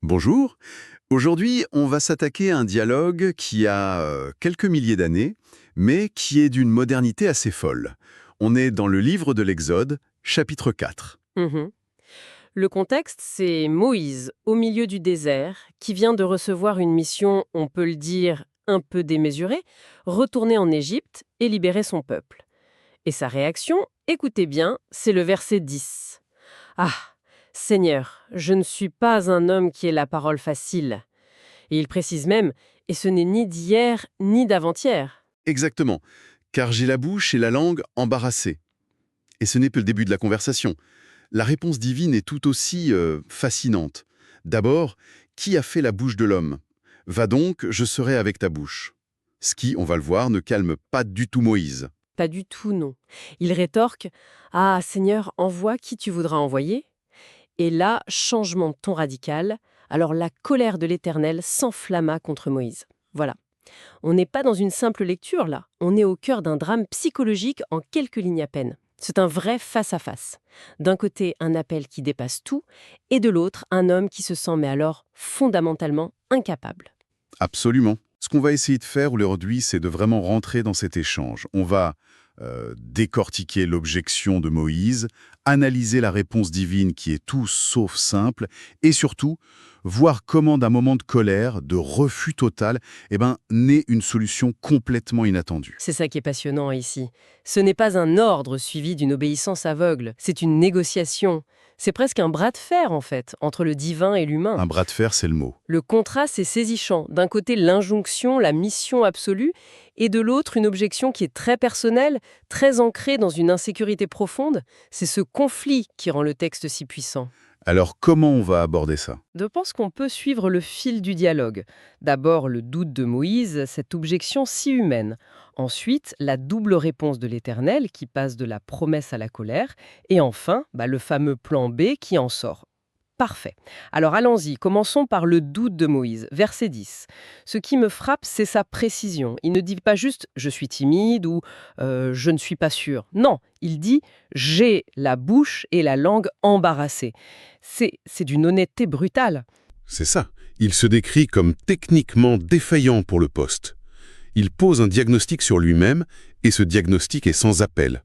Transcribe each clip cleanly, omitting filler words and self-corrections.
Bonjour. Aujourd'hui, on va s'attaquer à un dialogue qui a quelques milliers d'années, mais qui est d'une modernité assez folle. On est dans le livre de l'Exode, chapitre 4. Mhm. Le contexte, c'est Moïse, au milieu du désert, qui vient de recevoir une mission, on peut le dire, un peu démesurée, retourner en Égypte et libérer son peuple. Et sa réaction, écoutez bien, c'est le verset 10. Ah, Seigneur, je ne suis pas un homme qui ait la parole facile. Et il précise même, et ce n'est ni d'hier ni d'avant-hier. Exactement, car j'ai la bouche et la langue embarrassées. Et ce n'est que le début de la conversation. La réponse divine est tout aussi fascinante. D'abord, qui a fait la bouche de l'homme? Va donc, je serai avec ta bouche. Ce qui, on va le voir, ne calme pas du tout Moïse. Pas du tout, non. Il rétorque, ah, Seigneur, envoie qui tu voudras envoyer. Et là, changement de ton radical, alors la colère de l'Éternel s'enflamma contre Moïse. Voilà. On n'est pas dans une simple lecture, là. On est au cœur d'un drame psychologique en quelques lignes à peine. C'est un vrai face-à-face. D'un côté, un appel qui dépasse tout, et de l'autre, un homme qui se sent mais alors fondamentalement incapable. Absolument. Ce qu'on va essayer de faire aujourd'hui, c'est de vraiment rentrer dans cet échange. On va décortiquer l'objection de Moïse, analyser la réponse divine qui est tout sauf simple, et surtout, voir comment d'un moment de colère, de refus total, naît une solution complètement inattendue. C'est ça qui est passionnant ici. Ce n'est pas un ordre suivi d'une obéissance aveugle, c'est une négociation. C'est presque un bras de fer, en fait, entre le divin et l'humain. Un bras de fer, c'est le mot. Le contraste est saisissant. D'un côté, l'injonction, la mission absolue, et de l'autre, une objection qui est très personnelle, très ancrée dans une insécurité profonde. C'est ce conflit qui rend le texte si puissant. Alors comment on va aborder ça? Je pense qu'on peut suivre le fil du dialogue. D'abord, le doute de Moïse, cette objection si humaine. Ensuite, la double réponse de l'Éternel qui passe de la promesse à la colère. Et enfin, le fameux plan B qui en sort. Parfait. Alors allons-y, commençons par le doute de Moïse, verset 10. Ce qui me frappe, c'est sa précision. Il ne dit pas juste « je suis timide » ou Je ne suis pas sûr ». Non, il dit « j'ai la bouche et la langue embarrassées ». C'est d'une honnêteté brutale. C'est ça. Il se décrit comme techniquement défaillant pour le poste. Il pose un diagnostic sur lui-même et ce diagnostic est sans appel.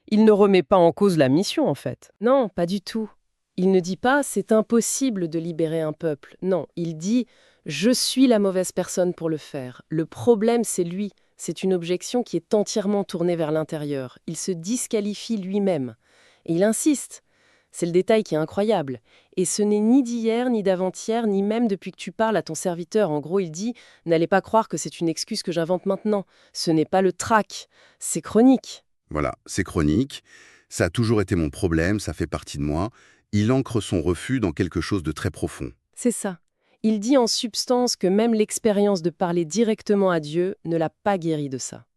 Il ne remet pas en cause la mission, en fait. Non, pas du tout. Il ne dit pas « c'est impossible de libérer un peuple ». Non, il dit « je suis la mauvaise personne pour le faire ». Le problème, c'est lui. C'est une objection qui est entièrement tournée vers l'intérieur. Il se disqualifie lui-même. Et il insiste. C'est le détail qui est incroyable. Et ce n'est ni d'hier, ni d'avant-hier, ni même depuis que tu parles à ton serviteur. En gros, il dit « n'allez pas croire que c'est une excuse que j'invente maintenant. Ce n'est pas le trac, c'est chronique ». Voilà, c'est chronique. Ça a toujours été mon problème, ça fait partie de moi. Il ancre son refus dans quelque chose de très profond. C'est ça. Il dit en substance que même l'expérience de parler directement à Dieu ne l'a pas guéri de ça.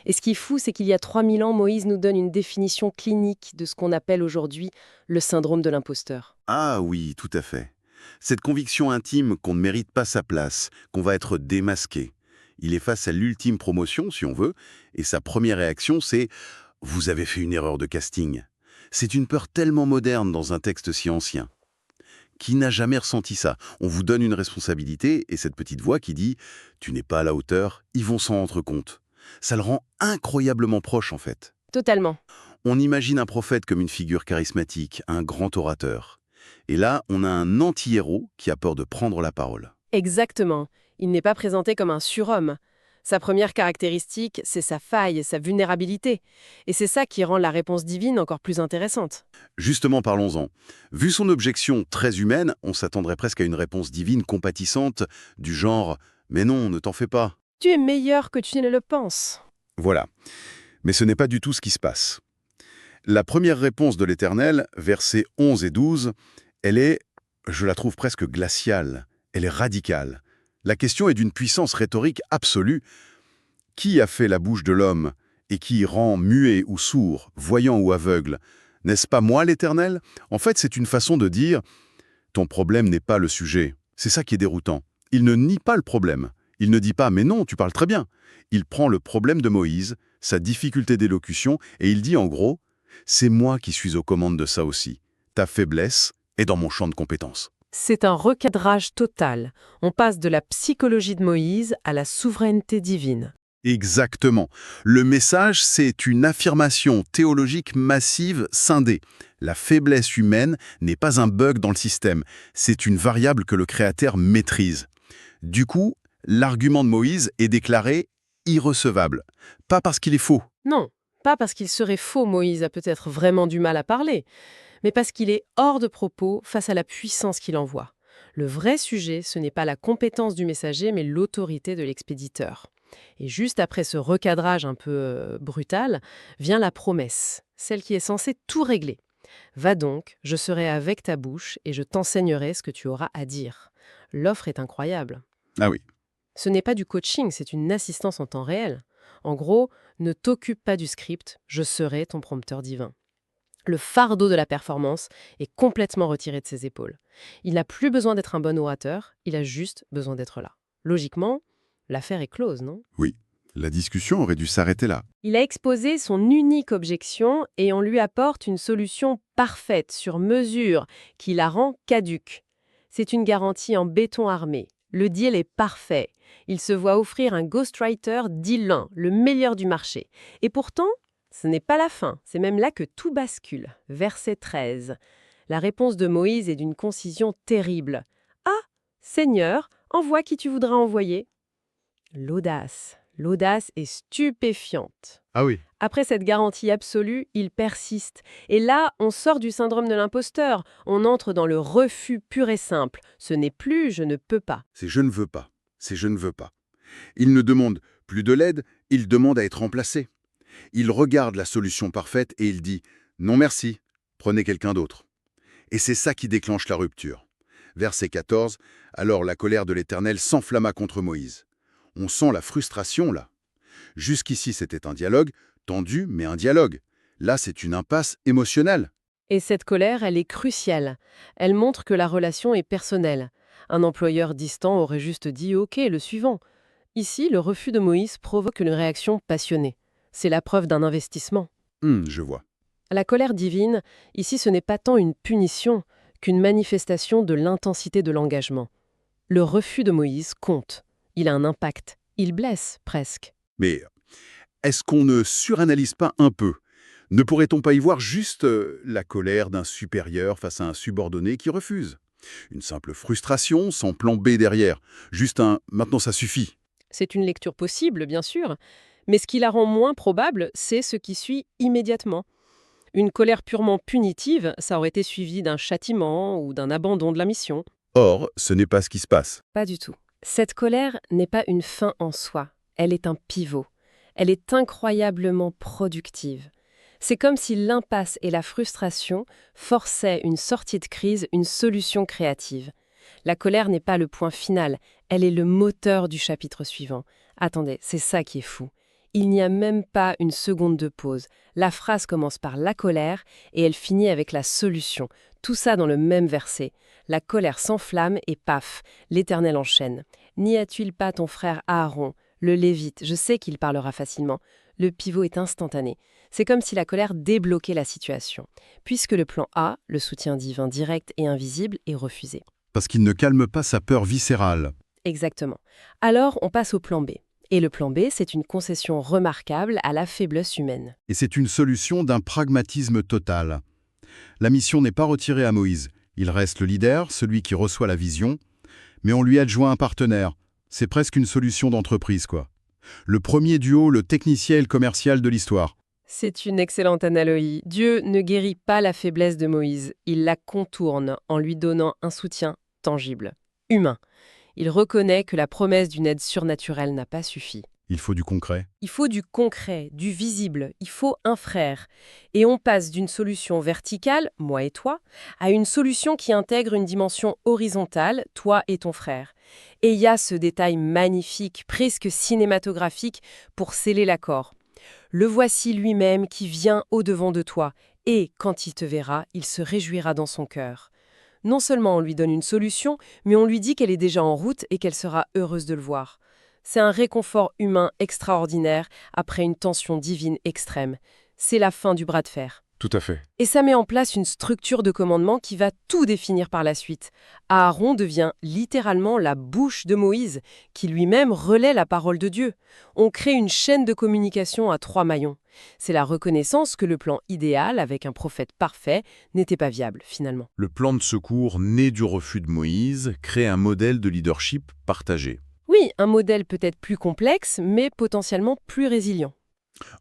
Et ce qui est fou, c'est qu'il y a 3000 ans, Moïse nous donne une définition clinique de ce qu'on appelle aujourd'hui le syndrome de l'imposteur. Ah oui, tout à fait. Cette conviction intime qu'on ne mérite pas sa place, qu'on va être démasqué. Il est face à l'ultime promotion, si on veut, et sa première réaction, c'est « vous avez fait une erreur de casting ». C'est une peur tellement moderne dans un texte si ancien. Qui n'a jamais ressenti ça? On vous donne une responsabilité, et cette petite voix qui dit « tu n'es pas à la hauteur », ils vont s'en rendre compte. Ça le rend incroyablement proche, en fait. Totalement. On imagine un prophète comme une figure charismatique, un grand orateur. Et là, on a un anti-héros qui a peur de prendre la parole. Exactement. Il n'est pas présenté comme un surhomme. Sa première caractéristique, c'est sa faille, sa vulnérabilité. Et c'est ça qui rend la réponse divine encore plus intéressante. Justement, parlons-en. Vu son objection très humaine, on s'attendrait presque à une réponse divine compatissante, du genre « mais non, ne t'en fais pas ». Tu es meilleur que tu ne le penses. Voilà. Mais ce n'est pas du tout ce qui se passe. La première réponse de l'Éternel, versets 11 et 12, elle est, je la trouve presque glaciale, elle est radicale. La question est d'une puissance rhétorique absolue. Qui a fait la bouche de l'homme et qui rend muet ou sourd, voyant ou aveugle? N'est-ce pas moi l'Éternel? En fait, c'est une façon de dire « ton problème n'est pas le sujet ». C'est ça qui est déroutant. Il ne nie pas le problème. Il ne dit pas « mais non, tu parles très bien ». Il prend le problème de Moïse, sa difficulté d'élocution, et il dit en gros « c'est moi qui suis aux commandes de ça aussi. Ta faiblesse est dans mon champ de compétences ». c'est un recadrage total. On passe de la psychologie de Moïse à la souveraineté divine. Exactement. Le message, c'est une affirmation théologique massive scindée. La faiblesse humaine n'est pas un bug dans le système, c'est une variable que le Créateur maîtrise. Du coup, l'argument de Moïse est déclaré irrecevable. Pas parce qu'il est faux. Non, pas parce qu'il serait faux, Moïse a peut-être vraiment du mal à parler, mais parce qu'il est hors de propos face à la puissance qu'il envoie. Le vrai sujet, ce n'est pas la compétence du messager, mais l'autorité de l'expéditeur. Et juste après ce recadrage un peu brutal, vient la promesse, celle qui est censée tout régler. Va donc, je serai avec ta bouche et je t'enseignerai ce que tu auras à dire. L'offre est incroyable. Ah oui. Ce n'est pas du coaching, c'est une assistance en temps réel. En gros, ne t'occupe pas du script, je serai ton prompteur divin. Le fardeau de la performance est complètement retiré de ses épaules. Il n'a plus besoin d'être un bon orateur, il a juste besoin d'être là. Logiquement, l'affaire est close, non? Oui. La discussion aurait dû s'arrêter là. Il a exposé son unique objection et on lui apporte une solution parfaite, sur mesure, qui la rend caduque. C'est une garantie en béton armé. Le deal est parfait. Il se voit offrir un ghostwriter d'I1, le meilleur du marché. Et pourtant, ce n'est pas la fin. C'est même là que tout bascule. Verset 13. La réponse de Moïse est d'une concision terrible. « Ah, Seigneur, envoie qui tu voudras envoyer. » L'audace. L'audace est stupéfiante. Ah oui. Après cette garantie absolue, il persiste. Et là, on sort du syndrome de l'imposteur. On entre dans le refus pur et simple. Ce n'est plus « je ne peux pas ». C'est je ne veux pas. C'est je ne veux pas. Il ne demande plus de l'aide, il demande à être remplacé. Il regarde la solution parfaite et il dit « Non merci, prenez quelqu'un d'autre ». Et c'est ça qui déclenche la rupture. Verset 14, alors la colère de l'Éternel s'enflamma contre Moïse. On sent la frustration là. Jusqu'ici c'était un dialogue, tendu mais un dialogue. Là c'est une impasse émotionnelle. Et cette colère, elle est cruciale. Elle montre que la relation est personnelle. Un employeur distant aurait juste dit « OK, le suivant ». Ici, le refus de Moïse provoque une réaction passionnée. C'est la preuve d'un investissement. Je vois. La colère divine, ici, ce n'est pas tant une punition qu'une manifestation de l'intensité de l'engagement. Le refus de Moïse compte. Il a un impact. Il blesse, presque. Mais est-ce qu'on ne suranalyse pas un peu? Ne pourrait-on pas y voir juste la colère d'un supérieur face à un subordonné qui refuse? Une simple frustration sans plan B derrière. Juste un « maintenant ça suffit ». C'est une lecture possible, bien sûr, mais ce qui la rend moins probable, c'est ce qui suit immédiatement. Une colère purement punitive, ça aurait été suivi d'un châtiment ou d'un abandon de la mission. Or, ce n'est pas ce qui se passe. Pas du tout. Cette colère n'est pas une fin en soi, elle est un pivot. Elle est incroyablement productive. C'est comme si l'impasse et la frustration forçaient une sortie de crise, une solution créative. La colère n'est pas le point final, elle est le moteur du chapitre suivant. Attendez, c'est ça qui est fou. Il n'y a même pas une seconde de pause. La phrase commence par la colère et elle finit avec la solution. Tout ça dans le même verset. La colère s'enflamme et paf, l'Éternel enchaîne. N'y a-t-il pas ton frère Aaron, le Lévite? Je sais qu'il parlera facilement. Le pivot est instantané. C'est comme si la colère débloquait la situation. Puisque le plan A, le soutien divin direct et invisible, est refusé. Parce qu'il ne calme pas sa peur viscérale. Exactement. Alors, on passe au plan B. Et le plan B, c'est une concession remarquable à la faiblesse humaine. Et c'est une solution d'un pragmatisme total. La mission n'est pas retirée à Moïse. Il reste le leader, celui qui reçoit la vision, mais on lui adjoint un partenaire. C'est presque une solution d'entreprise, quoi. Le premier duo, le technicien et le commercial de l'histoire. C'est une excellente analogie. Dieu ne guérit pas la faiblesse de Moïse, il la contourne en lui donnant un soutien tangible, humain. Il reconnaît que la promesse d'une aide surnaturelle n'a pas suffi. Il faut du concret. Il faut du concret, du visible, il faut un frère. Et on passe d'une solution verticale, moi et toi, à une solution qui intègre une dimension horizontale, toi et ton frère. Et il y a ce détail magnifique, presque cinématographique, pour sceller l'accord. Le voici lui-même qui vient au-devant de toi, et quand il te verra, il se réjouira dans son cœur. Non seulement on lui donne une solution, mais on lui dit qu'elle est déjà en route et qu'elle sera heureuse de le voir. C'est un réconfort humain extraordinaire après une tension divine extrême. C'est la fin du bras de fer. Tout à fait. Et ça met en place une structure de commandement qui va tout définir par la suite. Aaron devient littéralement la bouche de Moïse, qui lui-même relaie la parole de Dieu. On crée une chaîne de communication à 3 maillons. C'est la reconnaissance que le plan idéal, avec un prophète parfait, n'était pas viable, finalement. Le plan de secours né du refus de Moïse crée un modèle de leadership partagé. Oui, un modèle peut-être plus complexe, mais potentiellement plus résilient.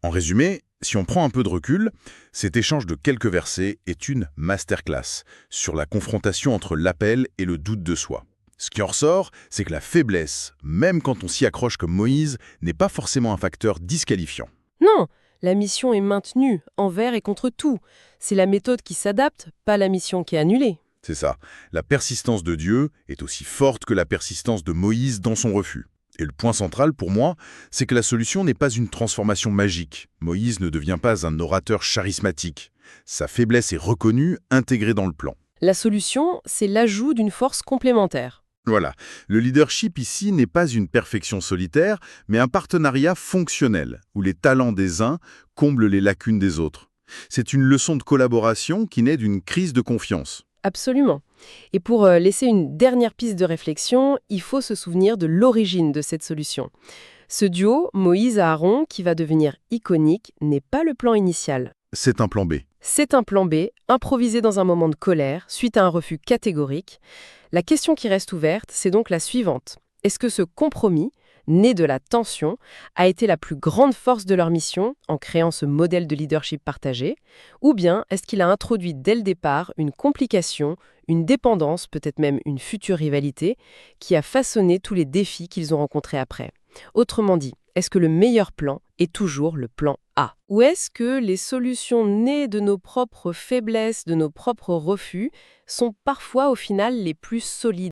En résumé, si on prend un peu de recul, cet échange de quelques versets est une masterclass sur la confrontation entre l'appel et le doute de soi. Ce qui en ressort, c'est que la faiblesse, même quand on s'y accroche comme Moïse, n'est pas forcément un facteur disqualifiant. Non, la mission est maintenue, envers et contre tout. C'est la méthode qui s'adapte, pas la mission qui est annulée. C'est ça. La persistance de Dieu est aussi forte que la persistance de Moïse dans son refus. Et le point central, pour moi, c'est que la solution n'est pas une transformation magique. Moïse ne devient pas un orateur charismatique. Sa faiblesse est reconnue, intégrée dans le plan. La solution, c'est l'ajout d'une force complémentaire. Voilà. Le leadership ici n'est pas une perfection solitaire, mais un partenariat fonctionnel, où les talents des uns comblent les lacunes des autres. C'est une leçon de collaboration qui naît d'une crise de confiance. Absolument. Et pour laisser une dernière piste de réflexion, il faut se souvenir de l'origine de cette solution. Ce duo, Moïse-Aaron, qui va devenir iconique, n'est pas le plan initial. C'est un plan B. C'est un plan B, improvisé dans un moment de colère, suite à un refus catégorique. La question qui reste ouverte, c'est donc la suivante. Est-ce que ce compromis, né de la tension, a été la plus grande force de leur mission en créant ce modèle de leadership partagé? Ou bien est-ce qu'il a introduit dès le départ une complication, une dépendance, peut-être même une future rivalité, qui a façonné tous les défis qu'ils ont rencontrés après? Autrement dit, est-ce que le meilleur plan est toujours le plan A? Ou est-ce que les solutions nées de nos propres faiblesses, de nos propres refus, sont parfois au final les plus solides?